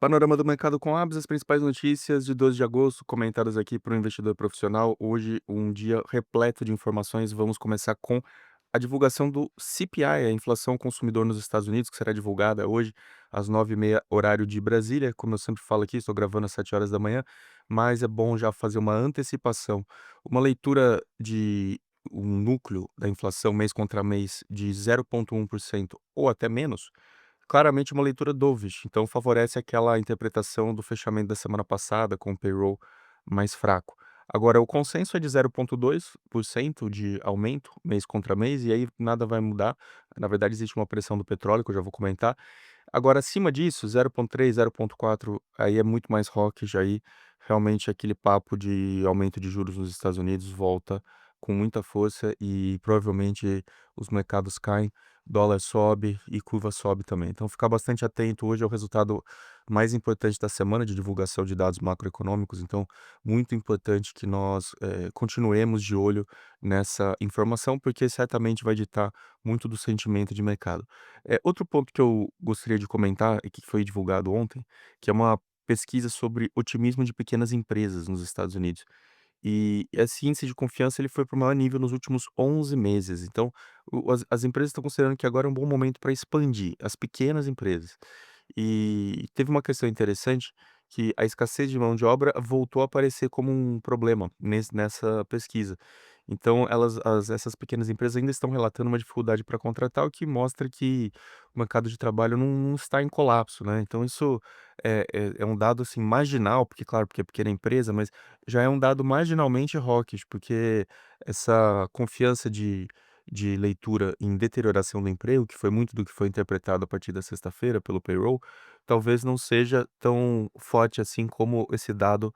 Panorama do mercado com abas, as principais notícias de 12 de agosto, comentadas aqui por um investidor profissional. Hoje, um dia repleto de informações. Vamos começar com a divulgação do CPI, a inflação consumidor nos Estados Unidos, que será divulgada hoje às 9h30, horário de Brasília. Como eu sempre falo aqui, estou gravando às 7 horas da manhã, mas é bom já fazer uma antecipação. Uma leitura de um núcleo da inflação mês contra mês de 0,1% ou até menos. Claramente uma leitura dovish, então favorece aquela interpretação do fechamento da semana passada com o payroll mais fraco. Agora o consenso é de 0,2% de aumento mês contra mês, e aí nada vai mudar. Na verdade existe uma pressão do petróleo, que eu já vou comentar. Agora acima disso, 0,3, 0,4, aí é muito mais hawkish, aí realmente aquele papo de aumento de juros nos Estados Unidos volta com muita força e provavelmente os mercados caem, dólar sobe e curva sobe também. Então ficar bastante atento, hoje é o resultado mais importante da semana de divulgação de dados macroeconômicos, então muito importante que nós, continuemos de olho nessa informação, porque certamente vai ditar muito do sentimento de mercado. Outro ponto que eu gostaria de comentar e que foi divulgado ontem, que é uma pesquisa sobre otimismo de pequenas empresas nos Estados Unidos. E esse índice de confiança ele foi para o maior nível nos últimos 11 meses. Então, as empresas estão considerando que agora é um bom momento para expandir, as pequenas empresas. E teve uma questão interessante, que a escassez de mão de obra voltou a aparecer como um problema nessa pesquisa. Então essas pequenas empresas ainda estão relatando uma dificuldade para contratar, o que mostra que o mercado de trabalho não está em colapso, né. Então isso é um dado, assim, marginal, porque claro, porque é pequena empresa, mas já é um dado marginalmente hawkish, porque essa confiança de leitura em deterioração do emprego, que foi muito do que foi interpretado a partir da sexta-feira pelo payroll, talvez não seja tão forte assim como esse dado,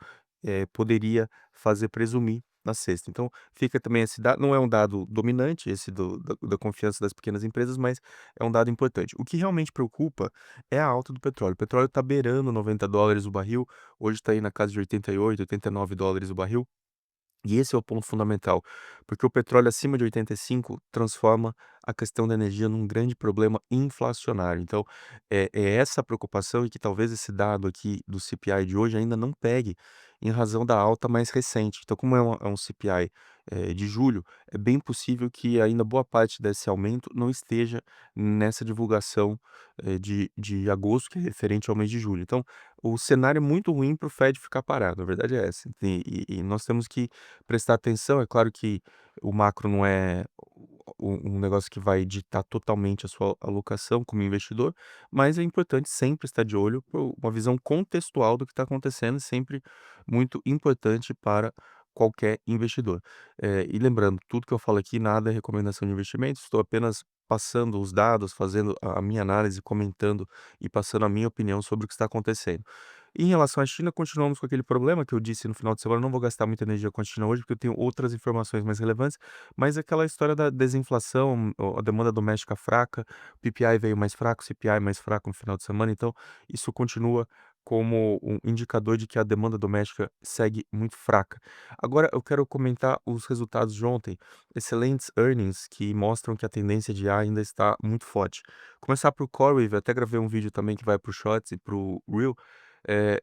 poderia fazer presumir na sexta. Então, fica também esse dado, não é um dado dominante esse da confiança das pequenas empresas, mas é um dado importante. O que realmente preocupa é a alta do petróleo. O petróleo está beirando $90 o barril, hoje está aí na casa de 88, $89 o barril. E esse é o ponto fundamental, porque o petróleo acima de 85 transforma a questão da energia num grande problema inflacionário. Então, é essa preocupação, e que talvez esse dado aqui do CPI de hoje ainda não pegue, em razão da alta mais recente. Então, como é um CPI, de julho, é bem possível que ainda boa parte desse aumento não esteja nessa divulgação, de agosto, que é referente ao mês de julho. Então, o cenário é muito ruim para o Fed ficar parado, a verdade é essa. E nós temos que prestar atenção. É claro que o macro não é um negócio que vai ditar totalmente a sua alocação como investidor, mas é importante sempre estar de olho por uma visão contextual do que está acontecendo, sempre muito importante para qualquer investidor. E lembrando, tudo que eu falo aqui, nada é recomendação de investimento, estou apenas passando os dados, fazendo a minha análise, comentando e passando a minha opinião sobre o que está acontecendo. Em relação à China, continuamos com aquele problema que eu disse no final de semana. Eu não vou gastar muita energia com a China hoje, porque eu tenho outras informações mais relevantes, mas aquela história da desinflação, a demanda doméstica fraca, o PPI veio mais fraco, o CPI mais fraco no final de semana, então isso continua como um indicador de que a demanda doméstica segue muito fraca. Agora eu quero comentar os resultados de ontem, excelentes earnings que mostram que a tendência de A ainda está muito forte. Começar por CoreWeave, até gravei um vídeo também que vai para o Shorts e para o Reel.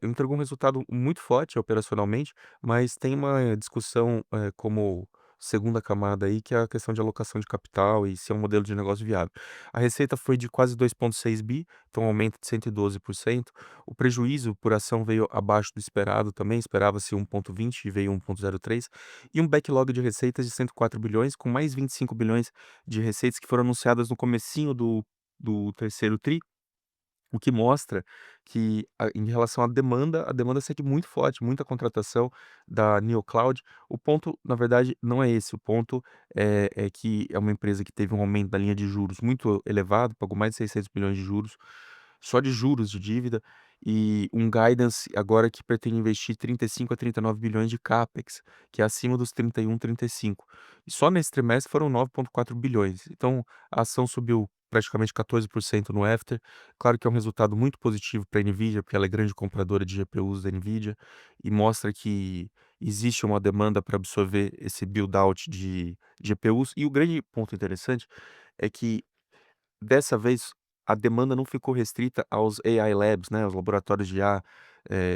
Entregou um resultado muito forte operacionalmente, mas tem uma discussão, como segunda camada aí, que é a questão de alocação de capital e se é um modelo de negócio viável. A receita foi de quase 2,6 bi, então um aumento de 112%. O prejuízo por ação veio abaixo do esperado também, esperava-se 1,20 e veio 1,03. E um backlog de receitas de 104 bilhões, com mais 25 bilhões de receitas que foram anunciadas no comecinho do terceiro tri, o que mostra que em relação à demanda, a demanda segue muito forte, muita contratação da Neocloud. O ponto, na verdade, não é esse, o ponto é que é uma empresa que teve um aumento da linha de juros muito elevado, pagou mais de 600 bilhões de juros, só de juros de dívida, e um guidance agora que pretende investir 35 a 39 bilhões de capex, que é acima dos 31, 35. E só nesse trimestre foram 9,4 bilhões. Então, a ação subiu praticamente 14% no after. Claro que é um resultado muito positivo para a Nvidia, porque ela é grande compradora de GPUs da Nvidia e mostra que existe uma demanda para absorver esse build-out de GPUs. E o grande ponto interessante é que, dessa vez, a demanda não ficou restrita aos AI Labs, né, os laboratórios de IA,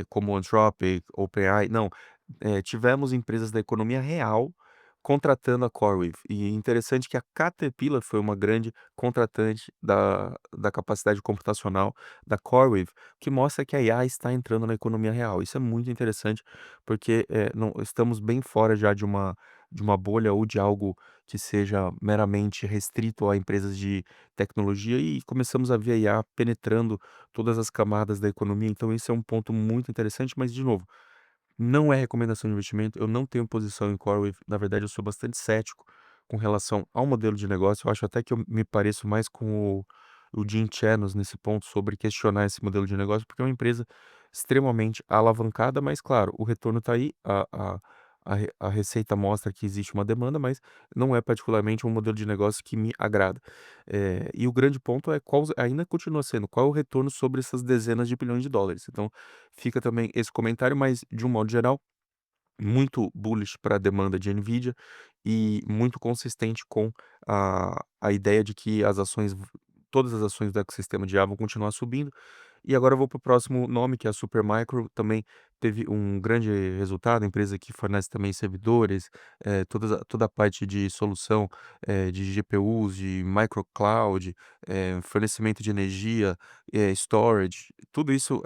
como o Anthropic, OpenAI, não, tivemos empresas da economia real contratando a CoreWeave. E interessante que a Caterpillar foi uma grande contratante da capacidade computacional da CoreWeave, que mostra que a IA está entrando na economia real. Isso é muito interessante, porque não, estamos bem fora já de uma bolha ou de algo que seja meramente restrito a empresas de tecnologia e começamos a ver a IA penetrando todas as camadas da economia. Então, isso é um ponto muito interessante, mas, de novo, não é recomendação de investimento, eu não tenho posição em CoreWeave, na verdade eu sou bastante cético com relação ao modelo de negócio, eu acho até que eu me pareço mais com o Jim Chanos nesse ponto sobre questionar esse modelo de negócio, porque é uma empresa extremamente alavancada, mas claro, o retorno está aí, a receita mostra que existe uma demanda, mas não é particularmente um modelo de negócio que me agrada. E o grande ponto é qual ainda continua sendo, qual é o retorno sobre essas dezenas de bilhões de dólares. Então, fica também esse comentário, mas de um modo geral, muito bullish para a demanda de Nvidia e muito consistente com a ideia de que todas as ações do ecossistema de IA vão continuar subindo. E agora eu vou para o próximo nome, que é a Supermicro, também teve um grande resultado, empresa que fornece também servidores, toda a parte de solução, de GPUs, de microcloud, fornecimento de energia, storage, tudo isso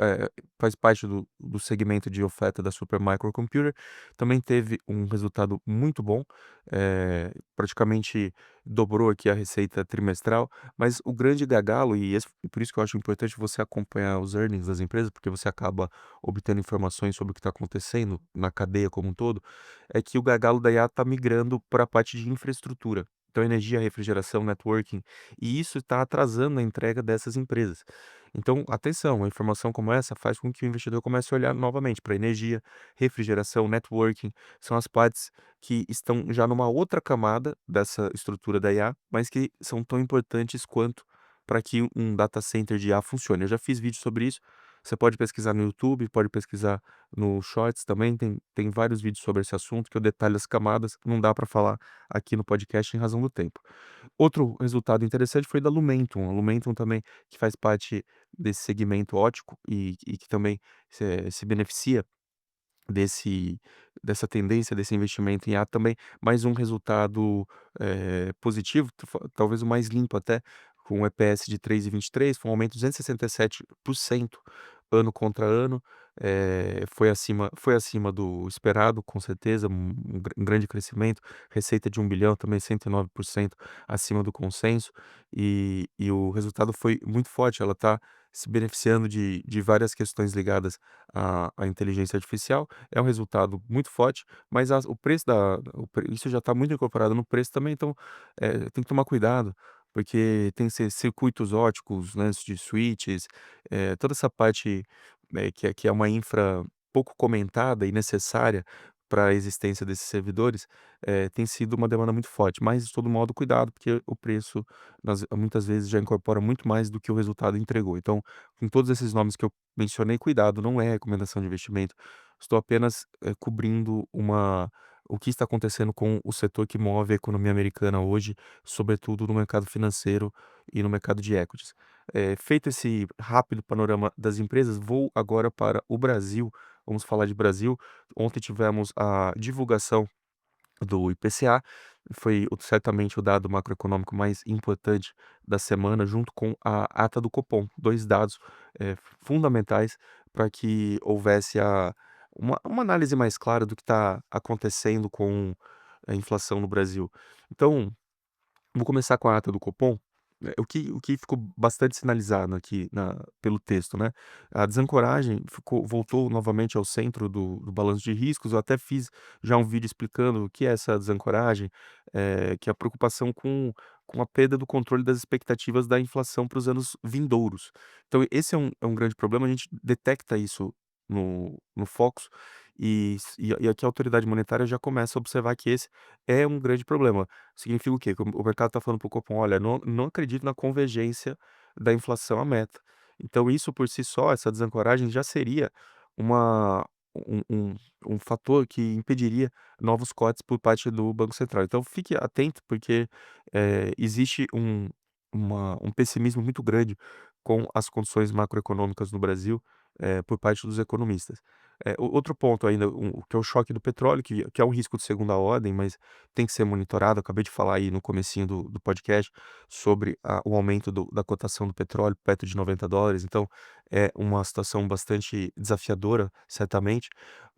faz parte do segmento de oferta da Supermicro Computer. Também teve um resultado muito bom, praticamente dobrou aqui a receita trimestral, mas o grande gargalo, e por isso que eu acho importante você acompanhar os earnings das empresas, porque você acaba obtendo informações sobre o que está acontecendo na cadeia como um todo, é que o gargalo da IA está migrando para a parte de infraestrutura. Então, energia, refrigeração, networking, e isso está atrasando a entrega dessas empresas. Então, atenção, uma informação como essa faz com que o investidor comece a olhar novamente para energia, refrigeração, networking, são as partes que estão já numa outra camada dessa estrutura da IA, mas que são tão importantes quanto para que um data center de IA funcione. Eu já fiz vídeo sobre isso. Você pode pesquisar no YouTube, pode pesquisar no Shorts também. Tem vários vídeos sobre esse assunto que eu detalho as camadas. Não dá para falar aqui no podcast em razão do tempo. Outro resultado interessante foi da Lumentum. A Lumentum também, que faz parte desse segmento ótico e que também se beneficia desse dessa tendência, desse investimento em IA também, mais um resultado, positivo, talvez o mais limpo até, com um EPS de 3,23, foi um aumento de 267% ano contra ano, foi acima do esperado, com certeza, um grande crescimento, receita de 1 bilhão também 109% acima do consenso, e o resultado foi muito forte, ela está se beneficiando de várias questões ligadas à inteligência artificial, é um resultado muito forte, mas o preço isso já está muito incorporado no preço também, então, tem que tomar cuidado, porque tem circuitos óticos, né, de switches, toda essa parte, que é uma infra pouco comentada e necessária para a existência desses servidores, tem sido uma demanda muito forte. Mas, de todo modo, cuidado, porque o preço muitas vezes já incorpora muito mais do que o resultado entregou. Então, com todos esses nomes que eu mencionei, cuidado, não é recomendação de investimento. Estou apenas, cobrindo o que está acontecendo com o setor que move a economia americana hoje, sobretudo no mercado financeiro e no mercado de equities. Feito esse rápido panorama das empresas, vou agora para o Brasil. Vamos falar de Brasil. Ontem tivemos a divulgação do IPCA, foi certamente o dado macroeconômico mais importante da semana, junto com a ata do Copom, 2 dados, fundamentais para que houvesse uma análise mais clara do que está acontecendo com a inflação no Brasil. Então, vou começar com a ata do Copom. O que ficou bastante sinalizado aqui pelo texto, né? A desancoragem voltou novamente ao centro do balanço de riscos. Eu até fiz já um vídeo explicando o que é essa desancoragem, que é a preocupação com a perda do controle das expectativas da inflação para os anos vindouros. Então, esse é um grande problema, a gente detecta isso no Focus, e aqui a autoridade monetária já começa a observar que esse é um grande problema. Significa o quê? Que o mercado está falando para o Copom: "Olha, não acredito na convergência da inflação à meta". Então isso por si só, essa desancoragem já seria uma um um um fator que impediria novos cortes por parte do Banco Central. Então fique atento, porque, existe um pessimismo muito grande com as condições macroeconômicas no Brasil, por parte dos economistas. Outro ponto ainda, que é o choque do petróleo, que é um risco de segunda ordem, mas tem que ser monitorado. Acabei de falar aí no comecinho do podcast sobre o aumento da cotação do petróleo, perto de US$ 90, então é uma situação bastante desafiadora, certamente.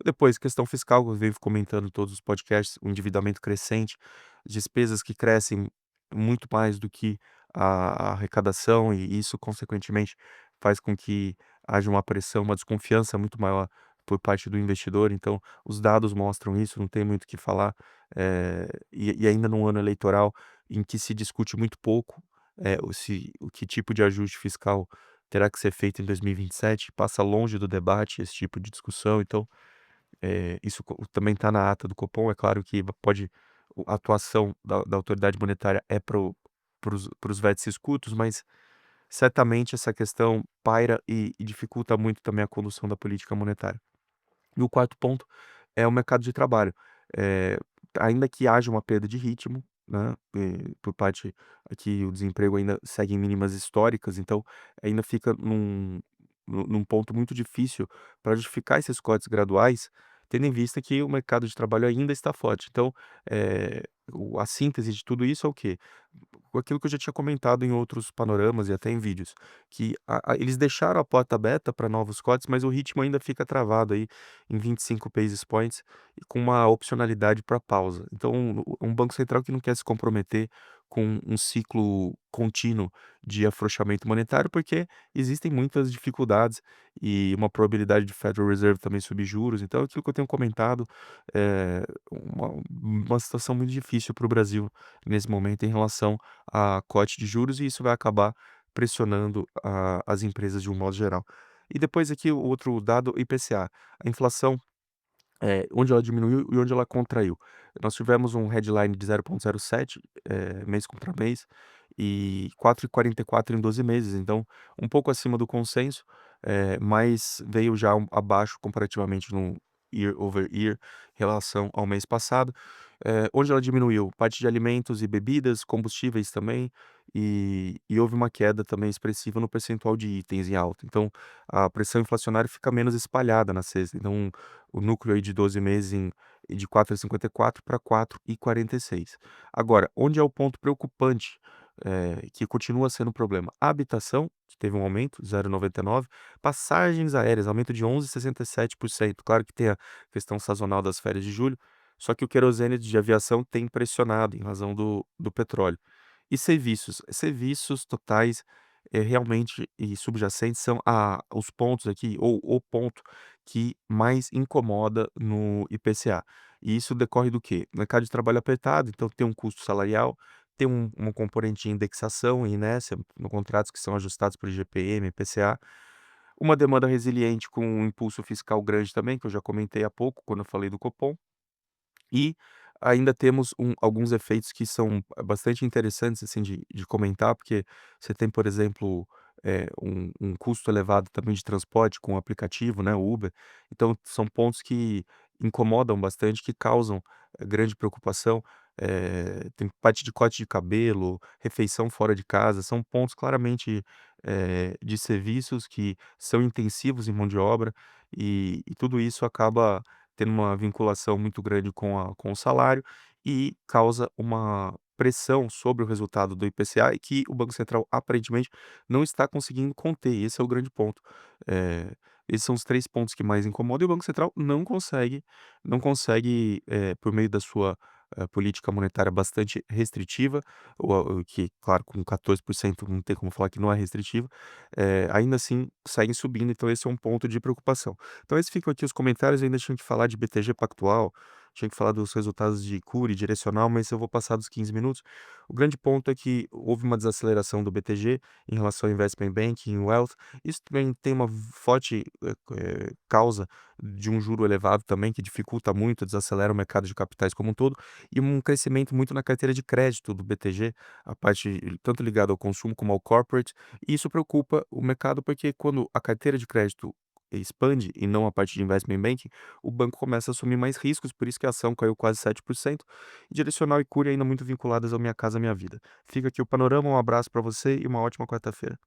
Depois, questão fiscal, eu venho comentando em todos os podcasts, o endividamento crescente, despesas que crescem muito mais do que a arrecadação, e isso consequentemente faz com que haja uma pressão, uma desconfiança muito maior por parte do investidor. Então os dados mostram isso, não tem muito o que falar, e ainda num ano eleitoral em que se discute muito pouco, o que tipo de ajuste fiscal terá que ser feito em 2027, passa longe do debate esse tipo de discussão. Então isso também está na ata do Copom. É claro que pode a atuação da autoridade monetária é para os vértices curtos, mas certamente essa questão paira e dificulta muito também a condução da política monetária. E o quarto ponto é o mercado de trabalho. Eh, Ainda que haja uma perda de ritmo, né, por parte aqui o desemprego ainda segue em mínimas históricas, então ainda fica num ponto muito difícil para justificar esses cortes graduais, tendo em vista que o mercado de trabalho ainda está forte. Então, a síntese de tudo isso é o quê? Com aquilo que eu já tinha comentado em outros panoramas e até em vídeos, que eles deixaram a porta aberta para novos cortes, mas o ritmo ainda fica travado aí em 25 basis points e com uma opcionalidade para pausa. Então, um banco central que não quer se comprometer com um ciclo contínuo de afrouxamento monetário, porque existem muitas dificuldades e uma probabilidade de Federal Reserve também subir juros. Então, aquilo que eu tenho comentado é uma situação muito difícil para o Brasil nesse momento em relação a corte de juros, e isso vai acabar pressionando as empresas de um modo geral. E depois aqui o outro dado, IPCA, a inflação, onde ela diminuiu e onde ela contraiu. Nós tivemos um headline de 0,07, mês contra mês, e 4,44 em 12 meses, então um pouco acima do consenso, mas veio já abaixo comparativamente no year over year, em relação ao mês passado. Onde ela diminuiu? Parte de alimentos e bebidas, combustíveis também, e houve uma queda também expressiva no percentual de itens em alta. Então a pressão inflacionária fica menos espalhada na cesta. Então o núcleo aí de 12 meses de 4,54 para 4,46. Agora, onde é o ponto preocupante, que continua sendo um problema? A habitação, que teve um aumento, 0,99, passagens aéreas, aumento de 11,67%. Claro que tem a questão sazonal das férias de julho, só que o querosene de aviação tem pressionado em razão do petróleo. E serviços? Serviços totais, realmente e subjacentes são os pontos aqui, ou o ponto que mais incomoda no IPCA. E isso decorre do quê? Mercado de trabalho apertado, então tem um custo salarial, tem uma componente de indexação e inércia no contratos que são ajustados por IGPM, IPCA, uma demanda resiliente com um impulso fiscal grande também, que eu já comentei há pouco quando eu falei do Copom. E ainda temos alguns efeitos que são bastante interessantes, assim, de comentar, porque você tem, por exemplo, um custo elevado também de transporte com o aplicativo, né, o Uber. Então são pontos que incomodam bastante, que causam, grande preocupação. Tem parte de corte de cabelo, refeição fora de casa, são pontos claramente, de serviços que são intensivos em mão de obra, e tudo isso acaba tendo uma vinculação muito grande com o salário e causa uma pressão sobre o resultado do IPCA, e que o Banco Central aparentemente não está conseguindo conter. Esse é o grande ponto. Esses são os 3 pontos que mais incomodam, e o Banco Central não consegue, por meio da sua, política monetária bastante restritiva, o que, claro, com 14% não tem como falar que não é restritiva, ainda assim seguem subindo. Então esse é um ponto de preocupação. Então esses ficam aqui os comentários. Eu ainda tinha que falar de BTG Pactual, tinha que falar dos resultados de Cury, Direcional, mas eu vou passar dos 15 minutos. O grande ponto é que houve uma desaceleração do BTG em relação ao Investment Banking e Wealth. Isso também tem uma forte, causa de um juro elevado também, que dificulta muito, desacelera o mercado de capitais como um todo, e um crescimento muito na carteira de crédito do BTG, a parte tanto ligada ao consumo como ao corporate, e isso preocupa o mercado, porque quando a carteira de crédito expande e não a parte de investment banking, o banco começa a assumir mais riscos, por isso que a ação caiu quase 7%. E Direcional e Cury ainda muito vinculadas ao Minha Casa Minha Vida. Fica aqui o panorama, um abraço para você e uma ótima quarta-feira.